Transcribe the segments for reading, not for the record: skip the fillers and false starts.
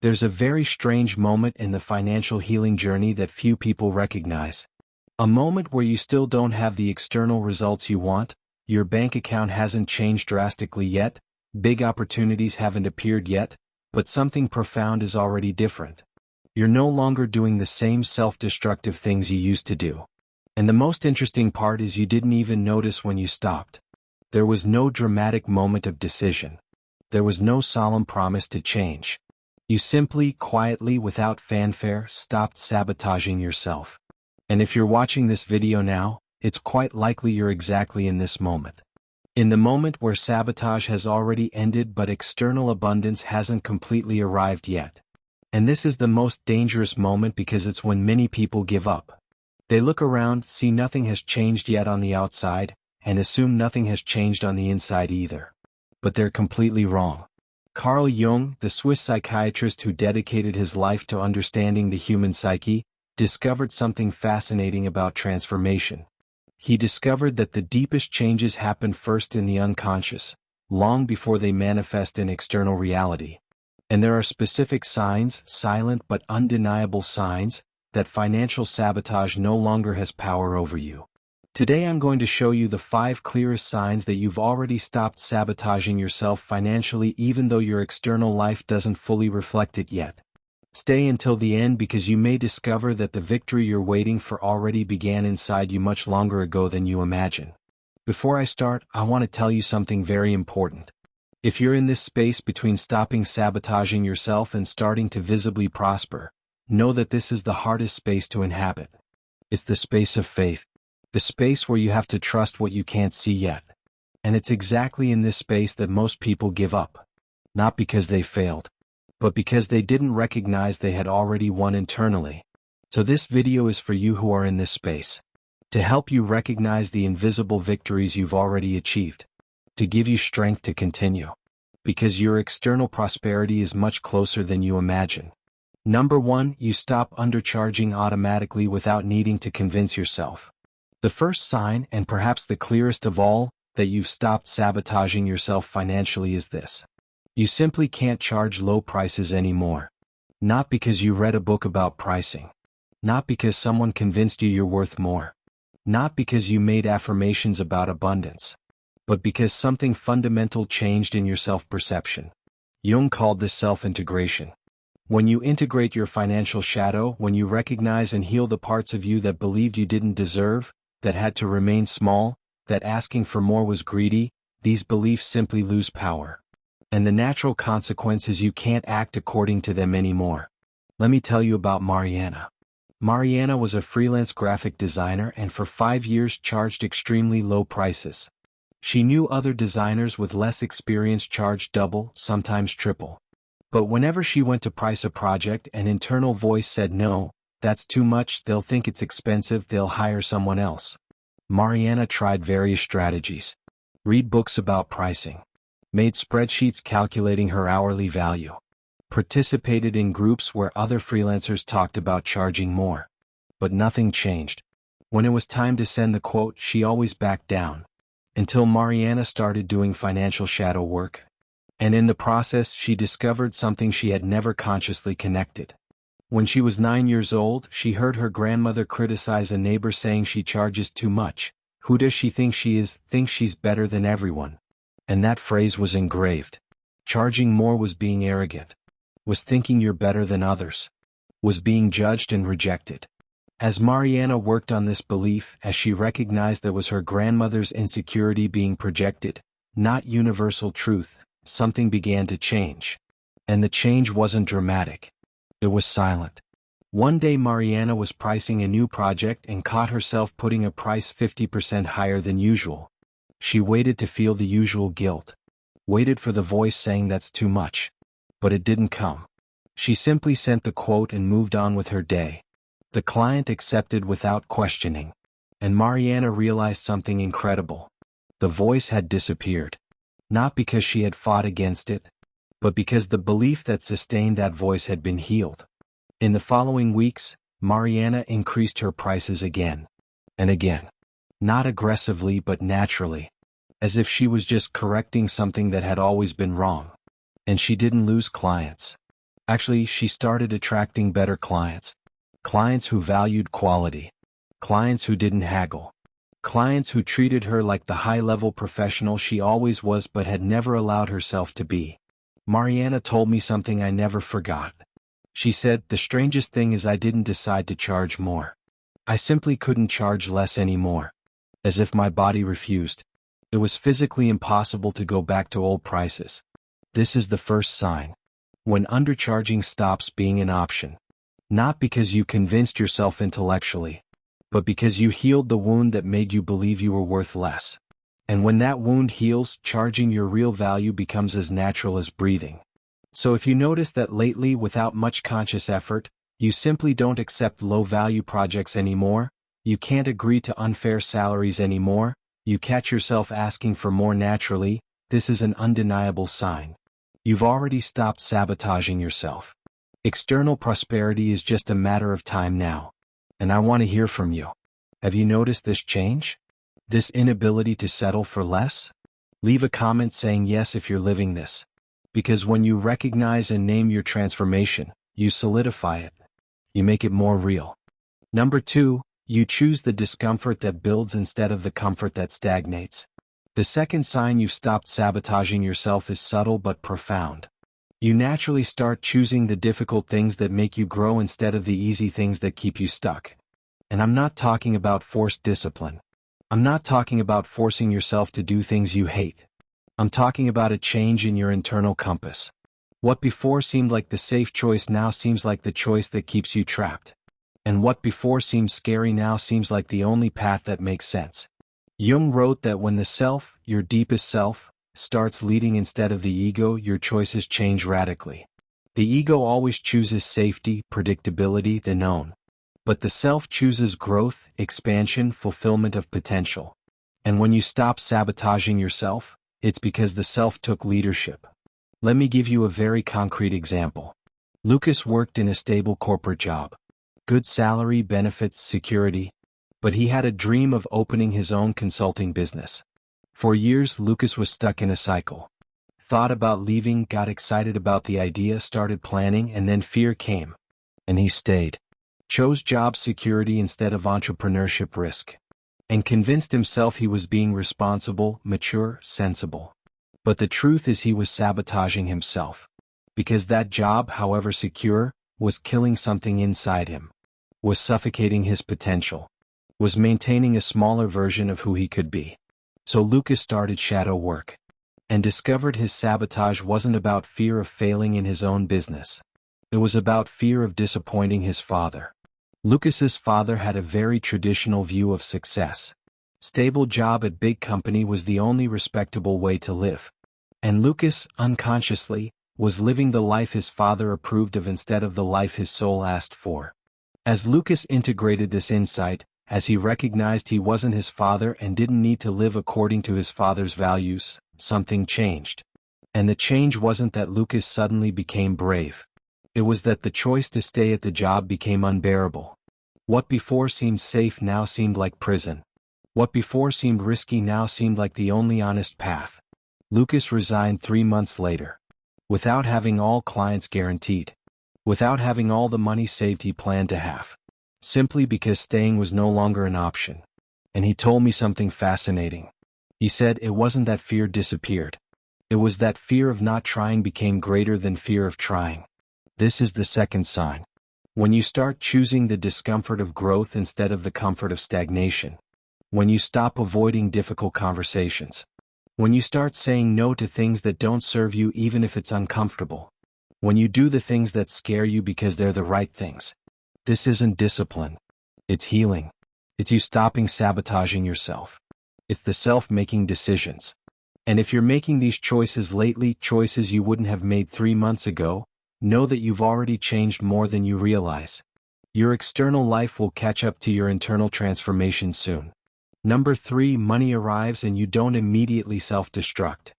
There's a very strange moment in the financial healing journey that few people recognize. A moment where you still don't have the external results you want, your bank account hasn't changed drastically yet, big opportunities haven't appeared yet, but something profound is already different. You're no longer doing the same self-destructive things you used to do. And the most interesting part is you didn't even notice when you stopped. There was no dramatic moment of decision. There was no solemn promise to change. You simply, quietly, without fanfare, stopped sabotaging yourself. And if you're watching this video now, it's quite likely you're exactly in this moment. In the moment where sabotage has already ended but external abundance hasn't completely arrived yet. And this is the most dangerous moment because it's when many people give up. They look around, see nothing has changed yet on the outside, and assume nothing has changed on the inside either. But they're completely wrong. Carl Jung, the Swiss psychiatrist who dedicated his life to understanding the human psyche, discovered something fascinating about transformation. He discovered that the deepest changes happen first in the unconscious, long before they manifest in external reality. And there are specific signs, silent but undeniable signs, that financial sabotage no longer has power over you. Today I'm going to show you the 5 clearest signs that you've already stopped sabotaging yourself financially even though your external life doesn't fully reflect it yet. Stay until the end because you may discover that the victory you're waiting for already began inside you much longer ago than you imagine. Before I start, I want to tell you something very important. If you're in this space between stopping sabotaging yourself and starting to visibly prosper, know that this is the hardest space to inhabit. It's the space of faith. The space where you have to trust what you can't see yet. And it's exactly in this space that most people give up. Not because they failed, but because they didn't recognize they had already won internally. So this video is for you who are in this space. To help you recognize the invisible victories you've already achieved. To give you strength to continue. Because your external prosperity is much closer than you imagine. Number 1, you stop undercharging automatically without needing to convince yourself. The first sign, and perhaps the clearest of all, that you've stopped sabotaging yourself financially is this. You simply can't charge low prices anymore. Not because you read a book about pricing. Not because someone convinced you you're worth more. Not because you made affirmations about abundance. But because something fundamental changed in your self-perception. Jung called this self-integration. When you integrate your financial shadow, when you recognize and heal the parts of you that believed you didn't deserve, that had to remain small, that asking for more was greedy, these beliefs simply lose power. And the natural consequence is you can't act according to them anymore. Let me tell you about Mariana. Mariana was a freelance graphic designer and for 5 years charged extremely low prices. She knew other designers with less experience charged double, sometimes triple. But whenever she went to price a project, an internal voice said no, that's too much, they'll think it's expensive, they'll hire someone else. Mariana tried various strategies. Read books about pricing. Made spreadsheets calculating her hourly value. Participated in groups where other freelancers talked about charging more. But nothing changed. When it was time to send the quote, she always backed down. Until Mariana started doing financial shadow work. And in the process she discovered something she had never consciously connected. When she was 9 years old, she heard her grandmother criticize a neighbor saying she charges too much. Who does she think she is? Thinks she's better than everyone. And that phrase was engraved. Charging more was being arrogant. Was thinking you're better than others. Was being judged and rejected. As Mariana worked on this belief, as she recognized that was her grandmother's insecurity being projected, not universal truth, something began to change. And the change wasn't dramatic. It was silent. One day Mariana was pricing a new project and caught herself putting a price 50% higher than usual. She waited to feel the usual guilt. Waited for the voice saying that's too much. But it didn't come. She simply sent the quote and moved on with her day. The client accepted without questioning. And Mariana realized something incredible. The voice had disappeared. Not because she had fought against it, but because the belief that sustained that voice had been healed. In the following weeks, Mariana increased her prices again. And again. Not aggressively but naturally. As if she was just correcting something that had always been wrong. And she didn't lose clients. Actually, she started attracting better clients. Clients who valued quality. Clients who didn't haggle. Clients who treated her like the high-level professional she always was but had never allowed herself to be. Mariana told me something I never forgot. She said, "The strangest thing is I didn't decide to charge more. I simply couldn't charge less anymore. As if my body refused. It was physically impossible to go back to old prices." This is the first sign. When undercharging stops being an option. Not because you convinced yourself intellectually, but because you healed the wound that made you believe you were worth less. And when that wound heals, charging your real value becomes as natural as breathing. So if you notice that lately, without much conscious effort, you simply don't accept low-value projects anymore, you can't agree to unfair salaries anymore, you catch yourself asking for more naturally, this is an undeniable sign. You've already stopped sabotaging yourself. External prosperity is just a matter of time now. And I want to hear from you. Have you noticed this change? This inability to settle for less? Leave a comment saying yes if you're living this. Because when you recognize and name your transformation, you solidify it. You make it more real. Number 2, you choose the discomfort that builds instead of the comfort that stagnates. The second sign you've stopped sabotaging yourself is subtle but profound. You naturally start choosing the difficult things that make you grow instead of the easy things that keep you stuck. And I'm not talking about forced discipline. I'm not talking about forcing yourself to do things you hate. I'm talking about a change in your internal compass. What before seemed like the safe choice now seems like the choice that keeps you trapped. And what before seemed scary now seems like the only path that makes sense. Jung wrote that when the self, your deepest self, starts leading instead of the ego, your choices change radically. The ego always chooses safety, predictability, the known. But the self chooses growth, expansion, fulfillment of potential. And when you stop sabotaging yourself, it's because the self took leadership. Let me give you a very concrete example. Lucas worked in a stable corporate job. Good salary, benefits, security. But he had a dream of opening his own consulting business. For years, Lucas was stuck in a cycle. Thought about leaving, got excited about the idea, started planning, and then fear came. And he stayed. Chose job security instead of entrepreneurship risk. And convinced himself he was being responsible, mature, sensible. But the truth is he was sabotaging himself. Because that job, however secure, was killing something inside him. Was suffocating his potential. Was maintaining a smaller version of who he could be. So Lucas started shadow work. And discovered his sabotage wasn't about fear of failing in his own business. It was about fear of disappointing his father. Lucas's father had a very traditional view of success. Stable job at big company was the only respectable way to live. And Lucas, unconsciously, was living the life his father approved of instead of the life his soul asked for. As Lucas integrated this insight, as he recognized he wasn't his father and didn't need to live according to his father's values, something changed. And the change wasn't that Lucas suddenly became brave. It was that the choice to stay at the job became unbearable. What before seemed safe now seemed like prison. What before seemed risky now seemed like the only honest path. Lucas resigned 3 months later. Without having all clients guaranteed. Without having all the money saved he planned to have. Simply because staying was no longer an option. And he told me something fascinating. He said it wasn't that fear disappeared. It was that fear of not trying became greater than fear of trying. This is the second sign. When you start choosing the discomfort of growth instead of the comfort of stagnation. When you stop avoiding difficult conversations. When you start saying no to things that don't serve you even if it's uncomfortable. When you do the things that scare you because they're the right things. This isn't discipline. It's healing. It's you stopping sabotaging yourself. It's the self making decisions. And if you're making these choices lately, choices you wouldn't have made 3 months ago, know that you've already changed more than you realize. Your external life will catch up to your internal transformation soon. Number 3, money arrives and you don't immediately self-destruct.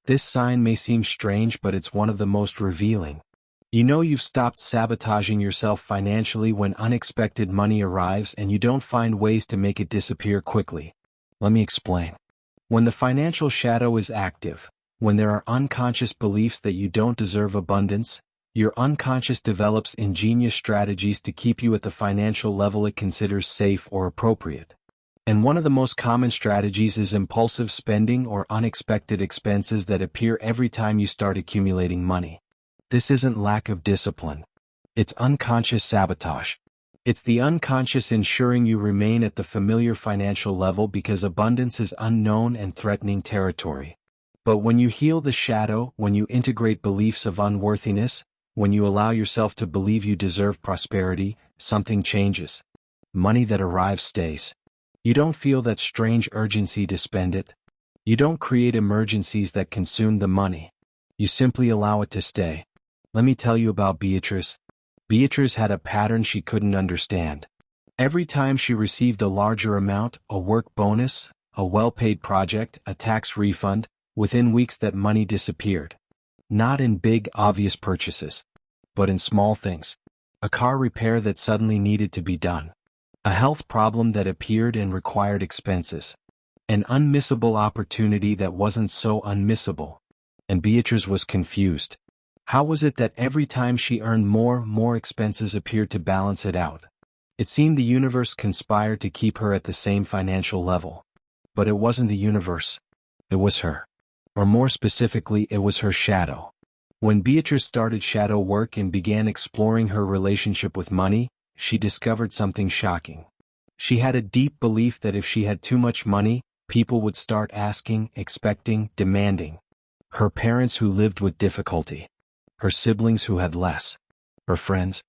This sign may seem strange, but it's one of the most revealing. You know you've stopped sabotaging yourself financially when unexpected money arrives and you don't find ways to make it disappear quickly. Let me explain. When the financial shadow is active, when there are unconscious beliefs that you don't deserve abundance, Your unconscious develops ingenious strategies to keep you at the financial level it considers safe or appropriate. And one of the most common strategies is impulsive spending or unexpected expenses that appear every time you start accumulating money. This isn't lack of discipline. It's unconscious sabotage. It's the unconscious ensuring you remain at the familiar financial level because abundance is unknown and threatening territory. But when you heal the shadow, when you integrate beliefs of unworthiness, when you allow yourself to believe you deserve prosperity, something changes. Money that arrives stays. You don't feel that strange urgency to spend it. You don't create emergencies that consume the money. You simply allow it to stay. Let me tell you about Beatrice. Beatrice had a pattern she couldn't understand. Every time she received a larger amount, a work bonus, a well-paid project, a tax refund, within weeks that money disappeared. Not in big, obvious purchases, but in small things. A car repair that suddenly needed to be done. A health problem that appeared and required expenses. An unmissable opportunity that wasn't so unmissable. And Beatrice was confused. How was it that every time she earned more expenses appeared to balance it out? It seemed the universe conspired to keep her at the same financial level. But it wasn't the universe. It was her. Or more specifically, it was her shadow. When Beatrice started shadow work and began exploring her relationship with money, she discovered something shocking. She had a deep belief that if she had too much money, people would start asking, expecting, demanding. Her parents who lived with difficulty. Her siblings who had less. Her friends.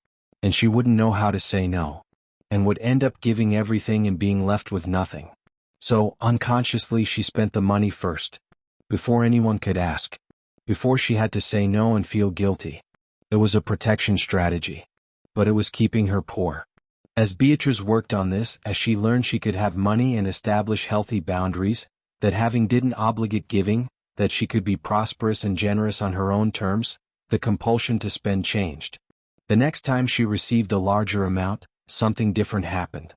And she wouldn't know how to say no. And would end up giving everything and being left with nothing. So, unconsciously she spent the money first. Before anyone could ask. Before she had to say no and feel guilty. It was a protection strategy. But it was keeping her poor. As Beatrice worked on this, as she learned she could have money and establish healthy boundaries, that having didn't obligate giving, that she could be prosperous and generous on her own terms, the compulsion to spend changed. The next time she received a larger amount, something different happened.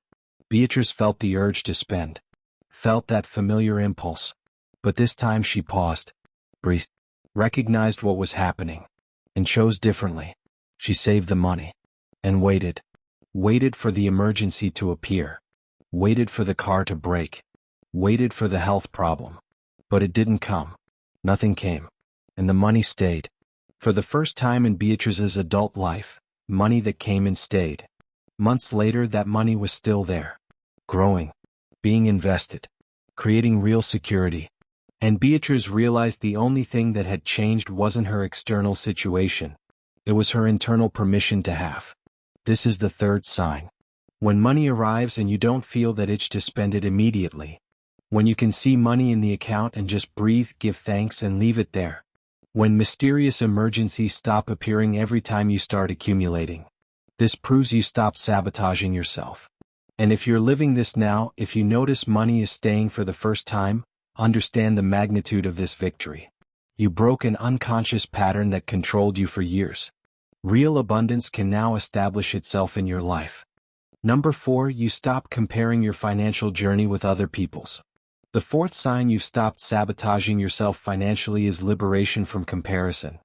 Beatrice felt the urge to spend. Felt that familiar impulse. But this time she paused, breathed, recognized what was happening, and chose differently. She saved the money. And waited. Waited for the emergency to appear. Waited for the car to break. Waited for the health problem. But it didn't come. Nothing came. And the money stayed. For the first time in Beatrice's adult life, money that came and stayed. Months later, that money was still there. Growing. Being invested. Creating real security. And Beatrice realized the only thing that had changed wasn't her external situation. It was her internal permission to have. This is the third sign. When money arrives and you don't feel that itch to spend it immediately. When you can see money in the account and just breathe, give thanks and leave it there. When mysterious emergencies stop appearing every time you start accumulating. This proves you stopped sabotaging yourself. And if you're living this now, if you notice money is staying for the first time, understand the magnitude of this victory. You broke an unconscious pattern that controlled you for years. Real abundance can now establish itself in your life. Number 4, you stop comparing your financial journey with other people's. The fourth sign you've stopped sabotaging yourself financially is liberation from comparison.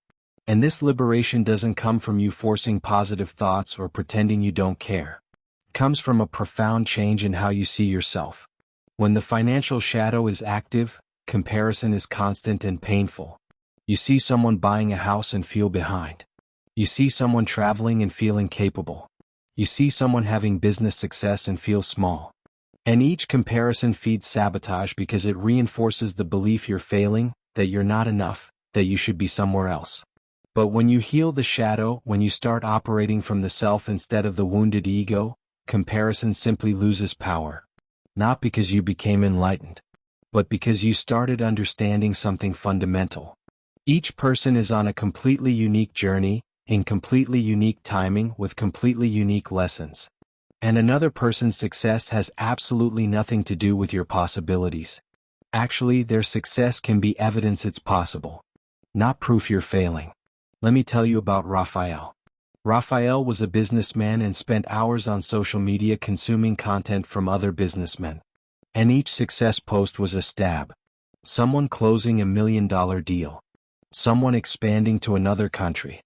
And this liberation doesn't come from you forcing positive thoughts or pretending you don't care. It comes from a profound change in how you see yourself. When the financial shadow is active, comparison is constant and painful. You see someone buying a house and feel behind. You see someone traveling and feel incapable. You see someone having business success and feel small. And each comparison feeds sabotage because it reinforces the belief you're failing, that you're not enough, that you should be somewhere else. But when you heal the shadow, when you start operating from the self instead of the wounded ego, comparison simply loses power. Not because you became enlightened, but because you started understanding something fundamental. Each person is on a completely unique journey, in completely unique timing with completely unique lessons. And another person's success has absolutely nothing to do with your possibilities. Actually, their success can be evidence it's possible, not proof you're failing. Let me tell you about Raphael. Raphael was a businessman and spent hours on social media consuming content from other businessmen. And each success post was a stab. Someone closing $1 million deal. Someone expanding to another country.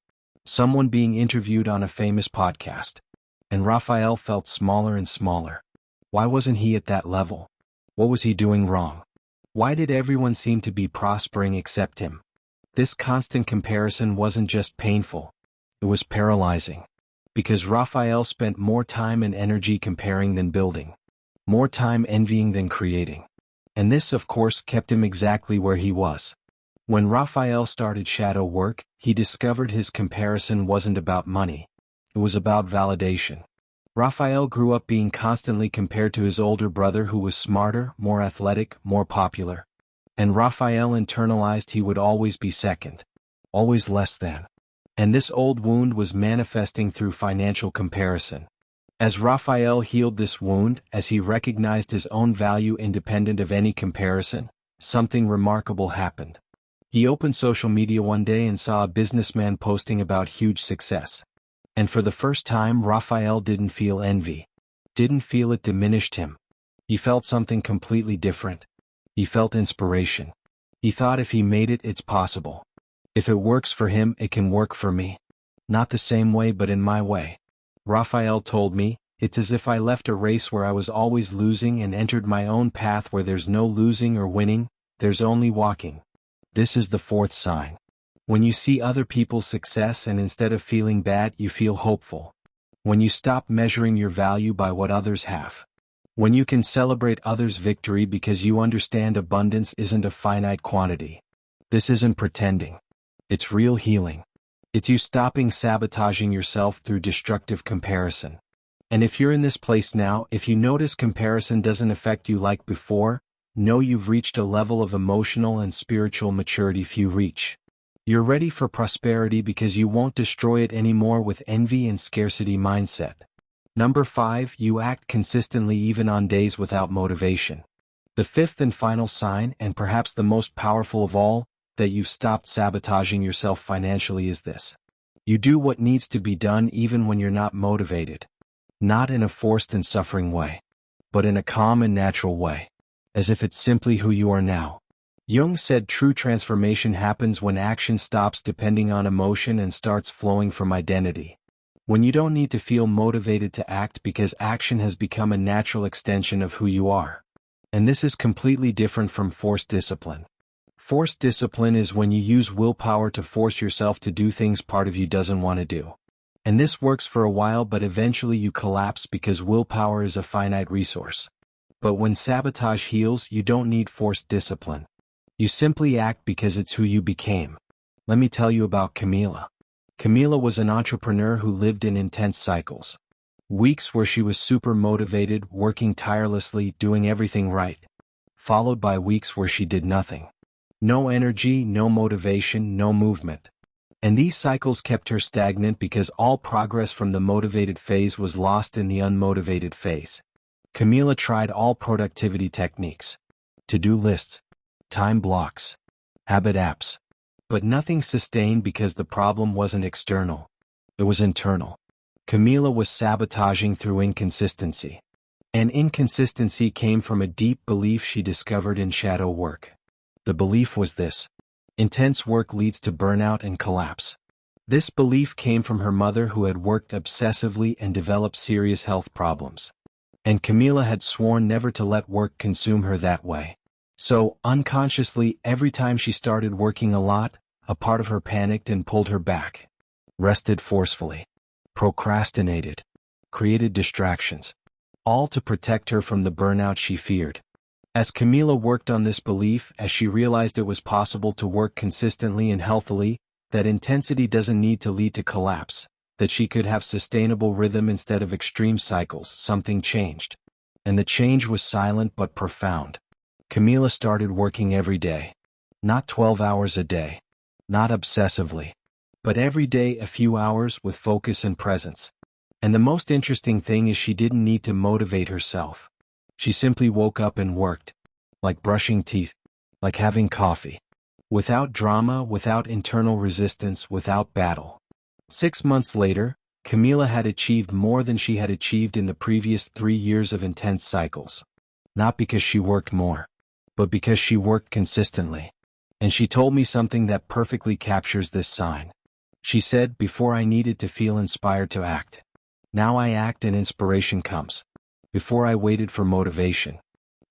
someone being interviewed on a famous podcast. And Raphael felt smaller and smaller. Why wasn't he at that level? What was he doing wrong? Why did everyone seem to be prospering except him? This constant comparison wasn't just painful. It was paralyzing. Because Raphael spent more time and energy comparing than building. More time envying than creating. And this, of course, kept him exactly where he was. When Raphael started shadow work, he discovered his comparison wasn't about money. It was about validation. Raphael grew up being constantly compared to his older brother who was smarter, more athletic, more popular. And Raphael internalized he would always be second. Always less than. And this old wound was manifesting through financial comparison. As Raphael healed this wound, as he recognized his own value independent of any comparison, something remarkable happened. He opened social media one day and saw a businessman posting about huge success. And for the first time, Raphael didn't feel envy. Didn't feel it diminished him. He felt something completely different. He felt inspiration. He thought if he made it, it's possible. If it works for him, it can work for me. Not the same way but in my way. Raphael told me, it's as if I left a race where I was always losing and entered my own path where there's no losing or winning, there's only walking. This is the fourth sign. When you see other people's success and instead of feeling bad, you feel hopeful. When you stop measuring your value by what others have. When you can celebrate others' victory because you understand abundance isn't a finite quantity. This isn't pretending. It's real healing. It's you stopping sabotaging yourself through destructive comparison. And if you're in this place now, if you notice comparison doesn't affect you like before, know you've reached a level of emotional and spiritual maturity few reach. You're ready for prosperity because you won't destroy it anymore with envy and scarcity mindset. Number 5, you act consistently even on days without motivation. The fifth and final sign, and perhaps the most powerful of all, that you've stopped sabotaging yourself financially is this. You do what needs to be done even when you're not motivated. Not in a forced and suffering way, but in a calm and natural way. As if it's simply who you are now. Jung said true transformation happens when action stops depending on emotion and starts flowing from identity. When you don't need to feel motivated to act because action has become a natural extension of who you are. And this is completely different from forced discipline. Forced discipline is when you use willpower to force yourself to do things part of you doesn't want to do. And this works for a while but eventually you collapse because willpower is a finite resource. But when sabotage heals, you don't need forced discipline. You simply act because it's who you became. Let me tell you about Camila. Camila was an entrepreneur who lived in intense cycles. Weeks where she was super motivated, working tirelessly, doing everything right. Followed by weeks where she did nothing. No energy, no motivation, no movement. And these cycles kept her stagnant because all progress from the motivated phase was lost in the unmotivated phase. Camila tried all productivity techniques. To-do lists. Time blocks. Habit apps. But nothing sustained because the problem wasn't external. It was internal. Camila was sabotaging through inconsistency. And inconsistency came from a deep belief she discovered in shadow work. The belief was this. Intense work leads to burnout and collapse. This belief came from her mother who had worked obsessively and developed serious health problems. And Camila had sworn never to let work consume her that way. So, unconsciously, every time she started working a lot, a part of her panicked and pulled her back. Rested forcefully. Procrastinated. Created distractions. All to protect her from the burnout she feared. As Camila worked on this belief, as she realized it was possible to work consistently and healthily, that intensity doesn't need to lead to collapse, that she could have sustainable rhythm instead of extreme cycles, something changed. And the change was silent but profound. Camila started working every day. Not 12 hours a day. Not obsessively. But every day a few hours with focus and presence. And the most interesting thing is she didn't need to motivate herself. She simply woke up and worked. Like brushing teeth. Like having coffee. Without drama, without internal resistance, without battle. 6 months later, Camila had achieved more than she had achieved in the previous 3 years of intense cycles. Not because she worked more, but because she worked consistently. And she told me something that perfectly captures this sign. She said, before I needed to feel inspired to act. Now I act and inspiration comes. Before I waited for motivation.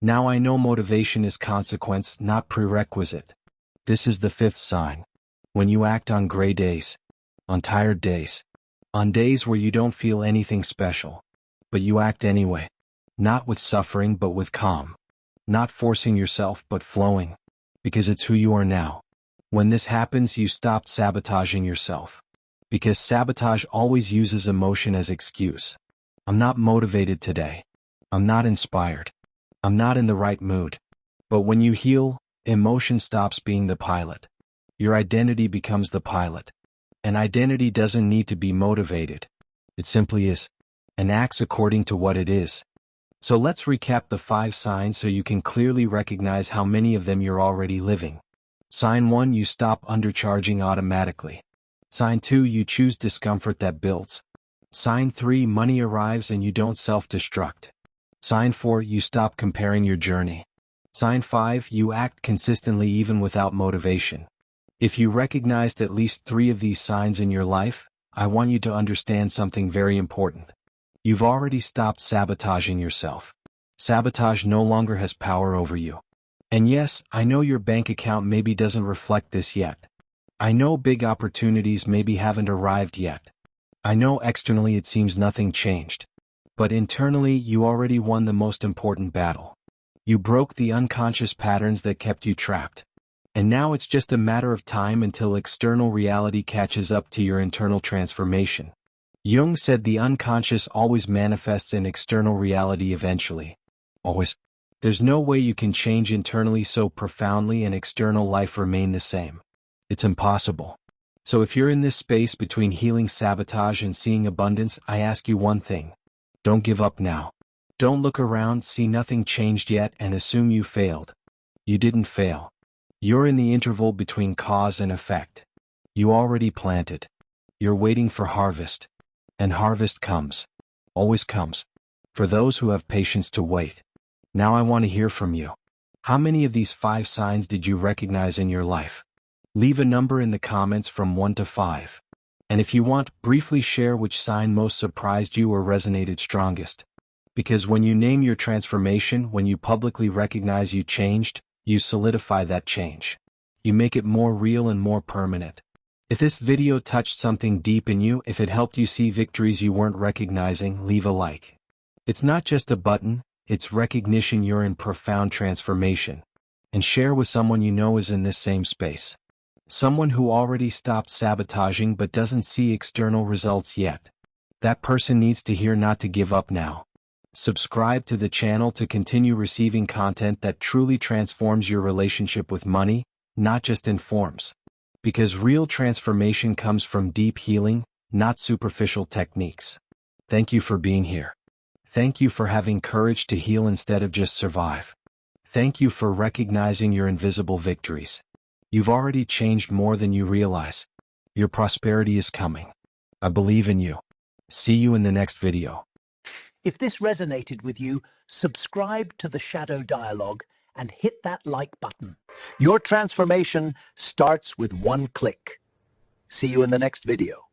Now I know motivation is consequence, not prerequisite. This is the fifth sign. When you act on gray days, on tired days, on days where you don't feel anything special, but you act anyway. Not with suffering but with calm. Not forcing yourself but flowing. Because it's who you are now. When this happens, you stop sabotaging yourself. Because sabotage always uses emotion as excuse. I'm not motivated today. I'm not inspired. I'm not in the right mood. But when you heal, emotion stops being the pilot. Your identity becomes the pilot. And identity doesn't need to be motivated. It simply is. And acts according to what it is. So let's recap the 5 signs so you can clearly recognize how many of them you're already living. Sign 1, you stop undercharging automatically. Sign 2, you choose discomfort that builds. Sign 3, money arrives and you don't self-destruct. Sign 4, you stop comparing your journey. Sign 5, you act consistently even without motivation. If you recognized at least 3 of these signs in your life, I want you to understand something very important. You've already stopped sabotaging yourself. Sabotage no longer has power over you. And yes, I know your bank account maybe doesn't reflect this yet. I know big opportunities maybe haven't arrived yet. I know externally it seems nothing changed. But internally you already won the most important battle. You broke the unconscious patterns that kept you trapped. And now it's just a matter of time until external reality catches up to your internal transformation. Jung said the unconscious always manifests in external reality eventually. Always. There's no way you can change internally so profoundly and external life remain the same. It's impossible. So if you're in this space between healing sabotage and seeing abundance, I ask you one thing. Don't give up now. Don't look around, see nothing changed yet, and assume you failed. You didn't fail. You're in the interval between cause and effect. You already planted. You're waiting for harvest. And harvest comes. Always comes. For those who have patience to wait. Now I want to hear from you. How many of these 5 signs did you recognize in your life? Leave a number in the comments from 1 to 5. And if you want, briefly share which sign most surprised you or resonated strongest. Because when you name your transformation, when you publicly recognize you changed, you solidify that change. You make it more real and more permanent. If this video touched something deep in you, if it helped you see victories you weren't recognizing, leave a like. It's not just a button, it's recognition you're in profound transformation. And share with someone you know is in this same space. Someone who already stopped sabotaging but doesn't see external results yet. That person needs to hear not to give up now. Subscribe to the channel to continue receiving content that truly transforms your relationship with money, not just informs. Because real transformation comes from deep healing, not superficial techniques. Thank you for being here. Thank you for having courage to heal instead of just survive. Thank you for recognizing your invisible victories. You've already changed more than you realize. Your prosperity is coming. I believe in you. See you in the next video. If this resonated with you, subscribe to the Shadow Dialogue and hit that like button. Your transformation starts with one click. See you in the next video.